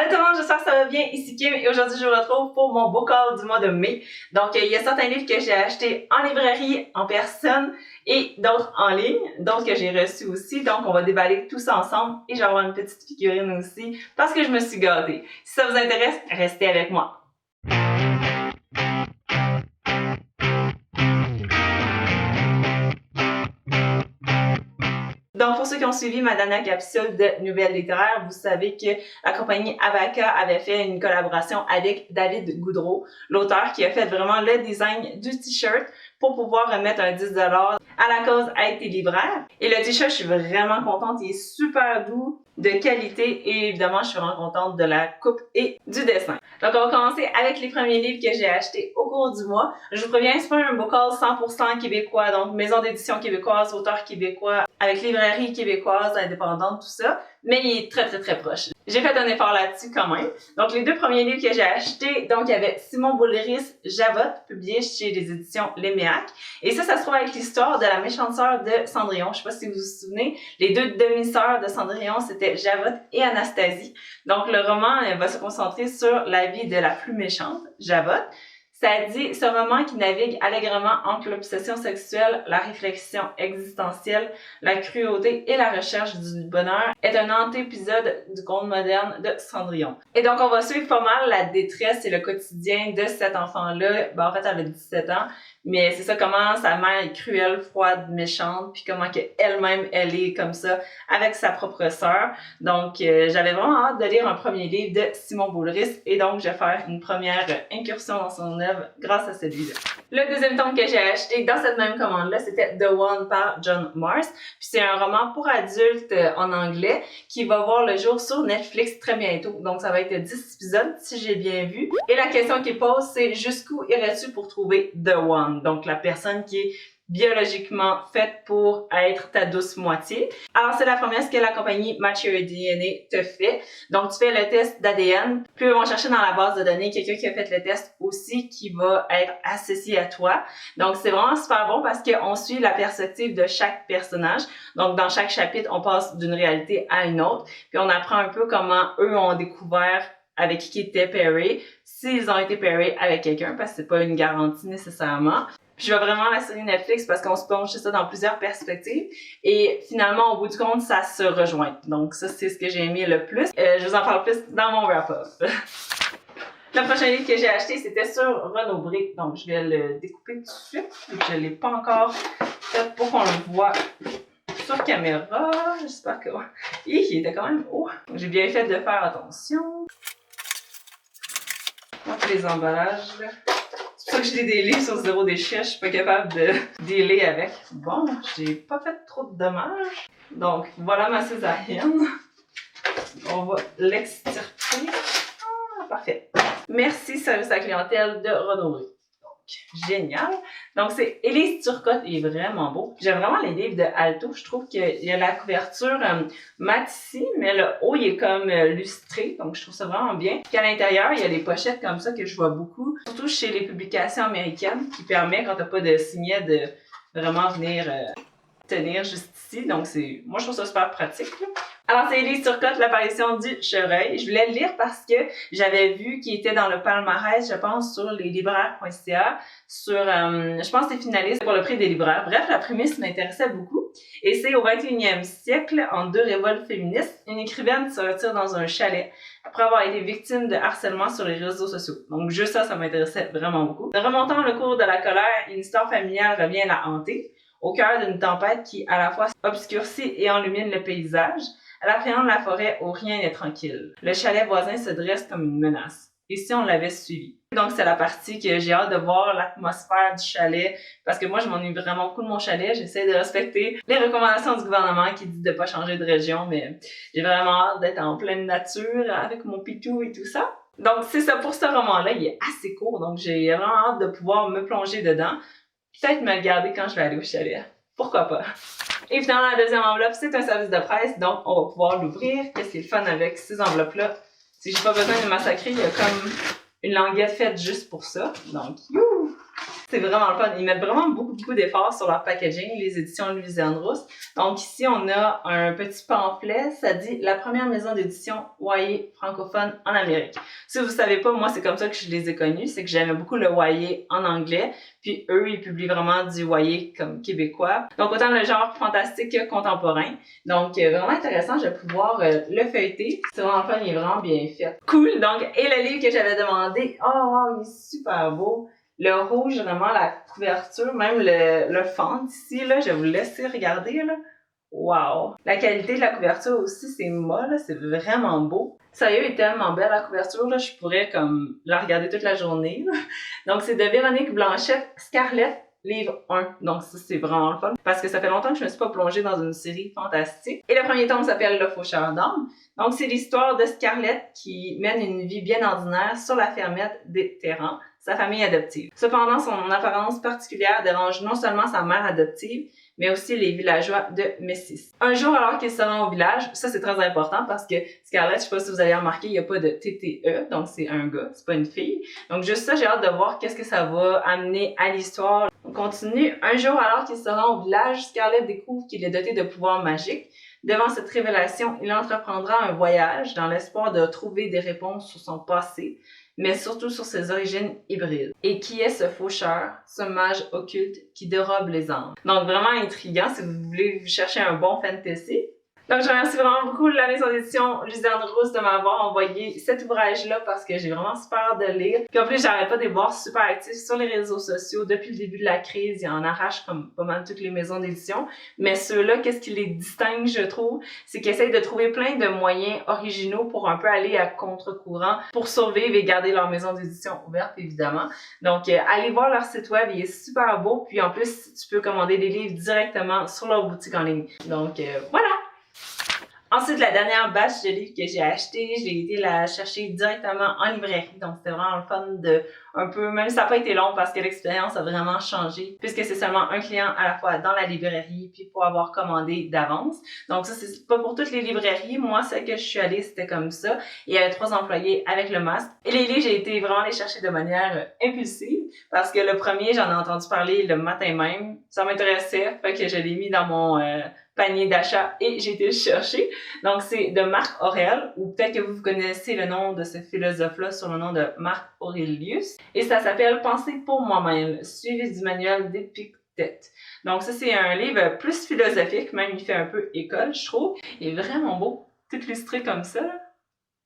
Allô tout le monde, j'espère que ça va bien, ici Kim et aujourd'hui je vous retrouve pour mon book haul du mois de mai. Donc il y a certains livres que j'ai achetés en librairie, en personne et d'autres en ligne, d'autres que j'ai reçus aussi. Donc on va déballer tout ça ensemble et je vais avoir une petite figurine aussi parce que je me suis gâtée. Si ça vous intéresse, restez avec moi. Donc, pour ceux qui ont suivi ma dernière capsule de nouvelles littéraires, vous savez que la compagnie Abaka avait fait une collaboration avec David Goudreau, l'auteur qui a fait vraiment le design du t-shirt pour pouvoir remettre un 10$ à la cause Aide tes libraires. Et le t-shirt, je suis vraiment contente, il est super doux, de qualité et évidemment, je suis vraiment contente de la coupe et du dessin. Donc, on va commencer avec les premiers livres que j'ai achetés au cours du mois. Je vous préviens, c'est pas un book haul 100% québécois, donc maison d'édition québécoise, auteur québécois, avec librairie québécoise, indépendante, tout ça, mais il est très proche. J'ai fait un effort là-dessus quand même. Donc, les deux premiers livres que j'ai achetés, donc il y avait Simon Boulris, Javotte, publié chez les éditions Léméac. Et ça se trouve avec l'histoire de la méchante sœur de Cendrillon. Je sais pas si vous vous souvenez, les deux demi-sœurs de Cendrillon, c'était Javotte et Anastasie. Donc, le roman va se concentrer sur la vie de la plus méchante, Javotte. Ça dit, ce roman qui navigue allègrement entre l'obsession sexuelle, la réflexion existentielle, la cruauté et la recherche du bonheur, est un antépisode du conte moderne de Cendrillon. Et donc, on va suivre pas mal la détresse et le quotidien de cet enfant-là. En fait, elle a 17 ans, mais c'est ça, comment sa mère est cruelle, froide, méchante, puis comment qu'elle-même, elle est comme ça avec sa propre sœur. Donc, j'avais vraiment hâte de lire un premier livre de Simon Boulris, et donc, je vais faire une première incursion dans son œuvre grâce à celui-là. Le deuxième tome que j'ai acheté dans cette même commande-là, c'était The One par John Marrs. Puis c'est un roman pour adultes en anglais qui va voir le jour sur Netflix très bientôt. Donc ça va être 10 épisodes si j'ai bien vu. Et la question qu'il pose, c'est jusqu'où irais-tu pour trouver The One? Donc la personne qui est biologiquement faite pour être ta douce moitié. Alors, c'est la promesse que la compagnie Match Your DNA te fait. Donc, tu fais le test d'ADN, puis ils vont chercher dans la base de données quelqu'un qui a fait le test aussi qui va être associé à toi. Donc, c'est vraiment super bon parce qu'on suit la perspective de chaque personnage. Donc, dans chaque chapitre, on passe d'une réalité à une autre, puis on apprend un peu comment eux ont découvert avec qui était pairé, s'ils ont été pairés avec quelqu'un, parce que c'est pas une garantie nécessairement. Puis je vais vraiment la série Netflix parce qu'on se plonge ça dans plusieurs perspectives et finalement, au bout du compte, ça se rejoint. Donc ça, c'est ce que j'ai aimé le plus. Je vous en parle plus dans mon wrap-up. Le prochain livre que j'ai acheté, c'était sur Renaud Bré. Donc je vais le découper tout de suite. Je l'ai pas encore fait pour qu'on le voit sur caméra. J'espère que... Il était quand même haut. J'ai bien fait de faire attention. Donc les emballages, là. C'est pour ça que j'ai des livres sur zéro déchet, je suis pas capable de dealer avec. Bon, j'ai pas fait trop de dommages. Donc, voilà ma césarienne. On va l'extirper. Ah, parfait. Merci, service à la clientèle de Renaud Bré. Donc, génial. Donc, c'est Élise Turcotte, il est vraiment beau. J'aime vraiment les livres de Alto. Je trouve qu'il y a la couverture mat ici, mais le haut, il est comme lustré. Donc, je trouve ça vraiment bien. Puis à l'intérieur, il y a des pochettes comme ça que je vois beaucoup. Surtout chez les publications américaines, qui permet, quand t'as pas de signet, de vraiment venir tenir juste ici. Donc, moi, je trouve ça super pratique, là. Alors, c'est Élise Turcotte, l'apparition du chevreuil. Je voulais le lire parce que j'avais vu qu'il était dans le palmarès, je pense, sur leslibraires.ca, sur, je pense que c'était finaliste pour le prix des libraires. Bref, la prémisse m'intéressait beaucoup. Et c'est au 21e siècle, en deux révoltes féministes, une écrivaine se retire dans un chalet après avoir été victime de harcèlement sur les réseaux sociaux. Donc, juste ça m'intéressait vraiment beaucoup. Remontant le cours de la colère, une histoire familiale revient la hanter, au cœur d'une tempête qui, à la fois, obscurcit et enlumine le paysage. Elle appréhende la forêt où rien n'est tranquille. Le chalet voisin se dresse comme une menace. Et si on l'avait suivi? Donc, c'est la partie que j'ai hâte de voir, l'atmosphère du chalet, parce que moi, je m'ennuie vraiment beaucoup de mon chalet. J'essaie de respecter les recommandations du gouvernement qui dit de pas changer de région, mais j'ai vraiment hâte d'être en pleine nature avec mon pitou et tout ça. Donc, c'est ça pour ce roman-là. Il est assez court, donc j'ai vraiment hâte de pouvoir me plonger dedans. Peut-être me le garder quand je vais aller au chalet. Pourquoi pas? Et finalement, la deuxième enveloppe, c'est un service de presse, donc on va pouvoir l'ouvrir. Qu'est-ce qui est le fun avec ces enveloppes-là? Si j'ai pas besoin de massacrer, il y a comme une languette faite juste pour ça. Donc, youhou! C'est vraiment le fun. Ils mettent vraiment beaucoup d'efforts sur leur packaging, les éditions Louisiane Rousse. Donc ici, on a un petit pamphlet. Ça dit « La première maison d'édition YA francophone en Amérique ». Si vous savez pas, moi, c'est comme ça que je les ai connus. C'est que j'aimais beaucoup le YA en anglais. Puis eux, ils publient vraiment du YA comme québécois. Donc autant le genre fantastique que contemporain. Donc vraiment intéressant, je vais pouvoir le feuilleter. C'est vraiment fun, il est vraiment bien fait. Cool! Donc, et le livre que j'avais demandé, oh wow, il est super beau. Le rouge, vraiment, la couverture, même le fond ici, là, je vais vous laisser regarder, là. Wow! La qualité de la couverture aussi, c'est molle, c'est vraiment beau. Sérieux, il est tellement belle la couverture, là, je pourrais comme la regarder toute la journée. Là. Donc, c'est de Véronique Blanchette, Scarlett, livre 1. Donc, ça, c'est vraiment le fun. Parce que ça fait longtemps que je me suis pas plongée dans une série fantastique. Et le premier tome s'appelle Le Faucheur d'âme. Donc, c'est l'histoire de Scarlett qui mène une vie bien ordinaire sur la fermette des Terrans, sa famille adoptive. Cependant, son apparence particulière dérange non seulement sa mère adoptive, mais aussi les villageois de Messis. Un jour, alors qu'ils se rendent au village, ça c'est très important parce que Scarlett, je sais pas si vous avez remarqué, il n'y a pas de TTE, donc c'est un gars, c'est pas une fille. Donc juste ça, j'ai hâte de voir qu'est-ce que ça va amener à l'histoire. On continue. Un jour, alors qu'ils se rendent au village, Scarlett découvre qu'il est doté de pouvoirs magiques. Devant cette révélation, il entreprendra un voyage dans l'espoir de trouver des réponses sur son passé, mais surtout sur ses origines hybrides. Et qui est ce faucheur, ce mage occulte qui dérobe les âmes? Donc vraiment intriguant si vous voulez chercher un bon fantasy. Donc je remercie vraiment beaucoup la maison d'édition Louisiane Rousse de m'avoir envoyé cet ouvrage-là parce que j'ai vraiment super hâte de le lire. Puis en plus, j'arrête pas de les voir super actifs sur les réseaux sociaux. Depuis le début de la crise, ils en arrachent comme pas mal toutes les maisons d'édition. Mais ceux-là, qu'est-ce qui les distingue, je trouve, c'est qu'ils essayent de trouver plein de moyens originaux pour un peu aller à contre-courant, pour survivre et garder leur maison d'édition ouverte, évidemment. Donc, allez voir leur site web, il est super beau. Puis en plus, tu peux commander des livres directement sur leur boutique en ligne. Donc, voilà! Ensuite, la dernière batch de livres que j'ai acheté, j'ai été la chercher directement en librairie. Donc, c'était vraiment le fun de un peu, même si ça n'a pas été long parce que l'expérience a vraiment changé puisque c'est seulement un client à la fois dans la librairie puis pour avoir commandé d'avance. Donc, ça, c'est pas pour toutes les librairies. Moi, celle que je suis allée, c'était comme ça. Il y avait 3 employés avec le masque. Et les livres, j'ai été vraiment les chercher de manière impulsive parce que le premier, j'en ai entendu parler le matin même. Ça m'intéressait, fait que je l'ai mis dans mon panier d'achat et j'ai été le chercher. Donc, c'est de Marc Aurèle, ou peut-être que vous connaissez le nom de ce philosophe-là sur le nom de Marc Aurelius. Et ça s'appelle « Penser pour moi-même », suivi du manuel d'Épictète. Donc, ça, c'est un livre plus philosophique, même il fait un peu école, je trouve. Il est vraiment beau, tout illustré comme ça, là.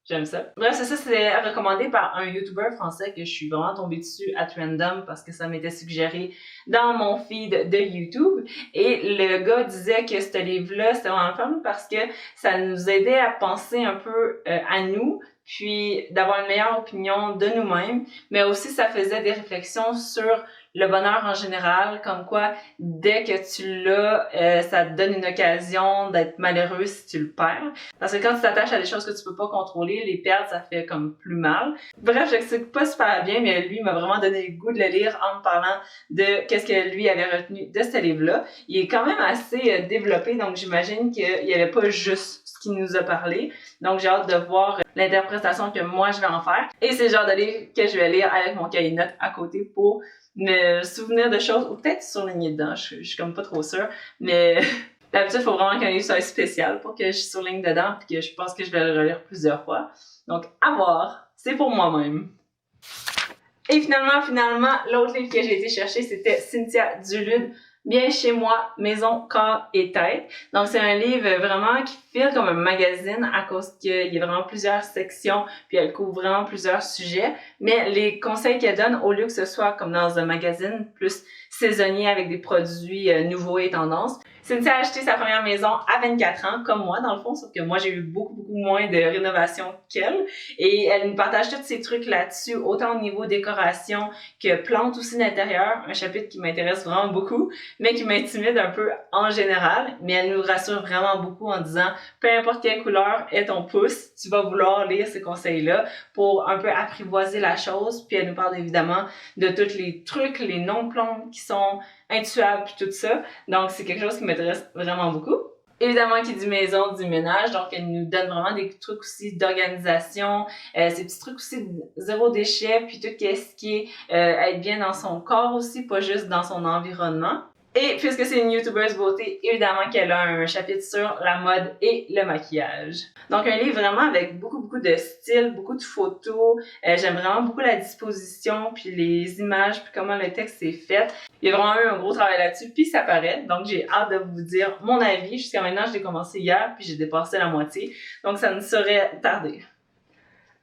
J'aime ça. Bref, ça, c'est recommandé par un YouTuber français que je suis vraiment tombée dessus at random parce que ça m'était suggéré dans mon feed de YouTube. Et le gars disait que ce livre-là, c'était vraiment fun parce que ça nous aidait à penser un peu à nous, puis d'avoir une meilleure opinion de nous-mêmes, mais aussi ça faisait des réflexions sur le bonheur en général, comme quoi dès que tu l'as, ça te donne une occasion d'être malheureux si tu le perds. Parce que quand tu t'attaches à des choses que tu peux pas contrôler, les perdre, ça fait comme plus mal. Bref, j'explique pas super bien, mais lui m'a vraiment donné le goût de le lire en me parlant de qu'est-ce que lui avait retenu de ce livre-là. Il est quand même assez développé, donc j'imagine qu'il y avait pas juste ce qu'il nous a parlé. Donc j'ai hâte de voir l'interprétation que moi je vais en faire. Et c'est le genre de livre que je vais lire avec mon cahier de notes à côté pour me souvenir de choses, ou peut-être surligner dedans, je suis comme pas trop sûre, mais d'habitude, il faut vraiment qu'un livre soit spécial pour que je surligne dedans, puis que je pense que je vais le relire plusieurs fois. Donc, à voir, c'est pour moi-même. Et finalement, l'autre livre que j'ai été chercher, c'était Cynthia Dulude, Bien chez moi, maison, corps et tête. Donc, c'est un livre vraiment qui file comme un magazine à cause qu'il y a vraiment plusieurs sections, puis elle couvre vraiment plusieurs sujets. Mais les conseils qu'elle donne, au lieu que ce soit comme dans un magazine plus saisonnier avec des produits nouveaux et tendances, Cynthia a acheté sa première maison à 24 ans, comme moi dans le fond, sauf que moi j'ai eu beaucoup moins de rénovation qu'elle. Et elle nous partage tous ses trucs là-dessus, autant au niveau décoration que plantes aussi d'intérieur, un chapitre qui m'intéresse vraiment beaucoup, mais qui m'intimide un peu en général. Mais elle nous rassure vraiment beaucoup en disant, peu importe quelle couleur est ton pouce, tu vas vouloir lire ces conseils-là pour un peu apprivoiser la chose. Puis elle nous parle évidemment de tous les trucs, les noms de plantes qui sont intuables puis tout ça. Donc c'est quelque chose qui m'intéresse vraiment beaucoup. Évidemment, qui dit maison, dit ménage, donc elle nous donne vraiment des trucs aussi d'organisation, ces petits trucs aussi de zéro déchet, puis tout ce qui est être bien dans son corps aussi, pas juste dans son environnement. Et puisque c'est une YouTubeuse beauté, évidemment qu'elle a un chapitre sur la mode et le maquillage. Donc un livre vraiment avec beaucoup de style, beaucoup de photos. J'aime vraiment beaucoup la disposition, puis les images, puis comment le texte est fait. Il y a vraiment eu un gros travail là-dessus, puis ça paraît. Donc j'ai hâte de vous dire mon avis. Jusqu'à maintenant, je l'ai commencé hier, puis j'ai dépassé la moitié. Donc ça ne saurait tarder.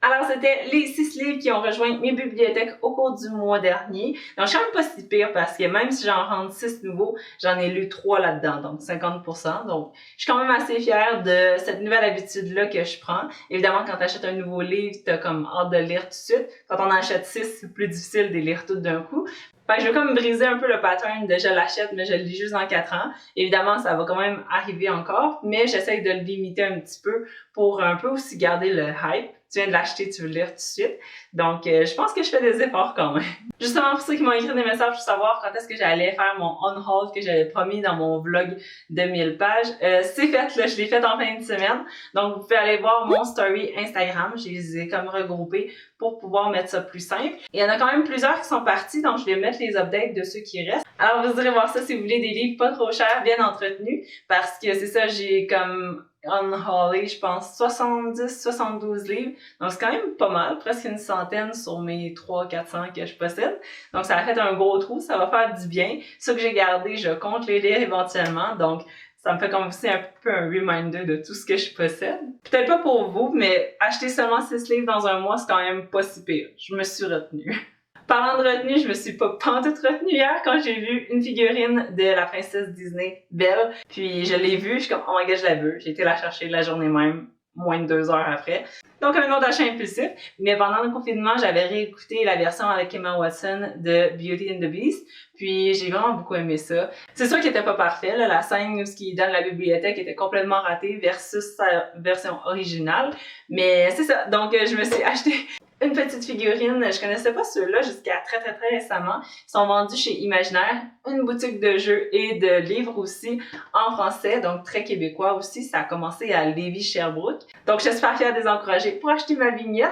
Alors, c'était les 6 livres qui ont rejoint mes bibliothèques au cours du mois dernier. Donc, je suis quand même pas si pire parce que même si j'en rentre 6 nouveaux, j'en ai lu 3 là-dedans, donc 50%. Donc, je suis quand même assez fière de cette nouvelle habitude-là que je prends. Évidemment, quand tu achètes un nouveau livre, tu as comme hâte de le lire tout de suite. Quand on en achète 6, c'est plus difficile de les lire toutes d'un coup. Fait que je vais comme briser un peu le pattern de je l'achète, mais je le lis juste dans 4 ans. Évidemment, ça va quand même arriver encore, mais j'essaye de le limiter un petit peu pour un peu aussi garder le hype. Tu viens de l'acheter, tu veux le lire tout de suite. Donc, je pense que je fais des efforts quand même. Justement, pour ceux qui m'ont écrit des messages pour savoir quand est-ce que j'allais faire mon on-haul que j'avais promis dans mon vlog de 1000 pages, c'est fait, là, je l'ai fait en fin de semaine. Donc, vous pouvez aller voir mon story Instagram. Je les ai comme regroupés pour pouvoir mettre ça plus simple. Il y en a quand même plusieurs qui sont partis, donc je vais mettre les updates de ceux qui restent. Alors, vous irez voir ça si vous voulez des livres pas trop chers, bien entretenus, parce que c'est ça, j'ai comme unhaulé, je pense, 70-72 livres. Donc, c'est quand même pas mal, presque une centaine sur mes 300-400 que je possède. Donc, ça a fait un gros trou, ça va faire du bien. Ceux que j'ai gardés, je compte les lire éventuellement. Donc, ça me fait comme aussi un peu un reminder de tout ce que je possède. Peut-être pas pour vous, mais acheter seulement 6 livres dans un mois, c'est quand même pas si pire. Je me suis retenue. Parlant de retenue, je me suis pas pantoute retenue hier quand j'ai vu une figurine de la princesse Disney, Belle. Puis je l'ai vue, je suis comme, oh my god, je la veux. J'ai été la chercher la journée même, moins de 2 heures après. Donc un autre achat impulsif. Mais pendant le confinement, j'avais réécouté la version avec Emma Watson de Beauty and the Beast. Puis j'ai vraiment beaucoup aimé ça. C'est sûr qu'il était pas parfait, là. La scène où ce qui donne la bibliothèque était complètement ratée versus sa version originale. Mais c'est ça. Donc je me suis acheté une petite figurine. Je connaissais pas ceux-là jusqu'à très récemment. Ils sont vendus chez Imaginaire, une boutique de jeux et de livres aussi en français, donc très québécois aussi. Ça a commencé à Lévis-Sherbrooke. Donc je suis super fière de les encourager pour acheter ma vignette.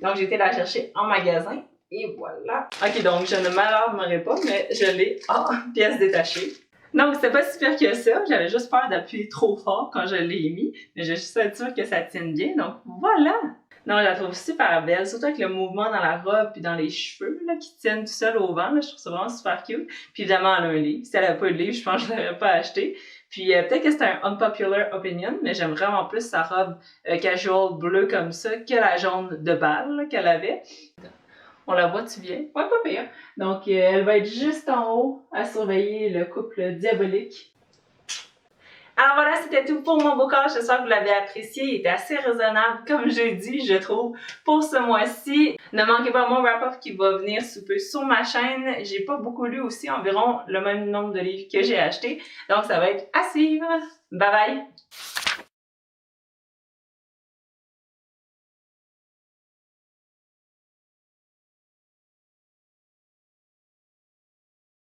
Donc j'ai été la chercher en magasin. Et voilà. Ok, donc je ne m'alarmerai pas, mais je l'ai en pièces détachées. Donc, c'était pas si pire que ça. J'avais juste peur d'appuyer trop fort quand je l'ai mis. Mais je suis sûre que ça tienne bien. Donc, voilà! Non, je la trouve super belle, surtout avec le mouvement dans la robe puis dans les cheveux là, qui tiennent tout seul au vent. Là, je trouve ça vraiment super cute. Puis évidemment, elle a un livre. Si elle avait pas de livre, je pense que je l'aurais pas acheté. Puis peut-être que c'est un unpopular opinion, mais j'aime vraiment plus sa robe casual bleue comme ça que la jaune de balle qu'elle avait. On la voit, tu viens? Ouais, pas pire. Donc, elle va être juste en haut à surveiller le couple diabolique. Alors voilà, c'était tout pour mon bocage. J'espère que vous l'avez apprécié. Il était assez raisonnable, comme j'ai dit, je trouve, pour ce mois-ci. Ne manquez pas mon wrap-up qui va venir sous peu sur ma chaîne. J'ai pas beaucoup lu aussi, environ le même nombre de livres que j'ai acheté. Donc ça va être à suivre. Bye bye!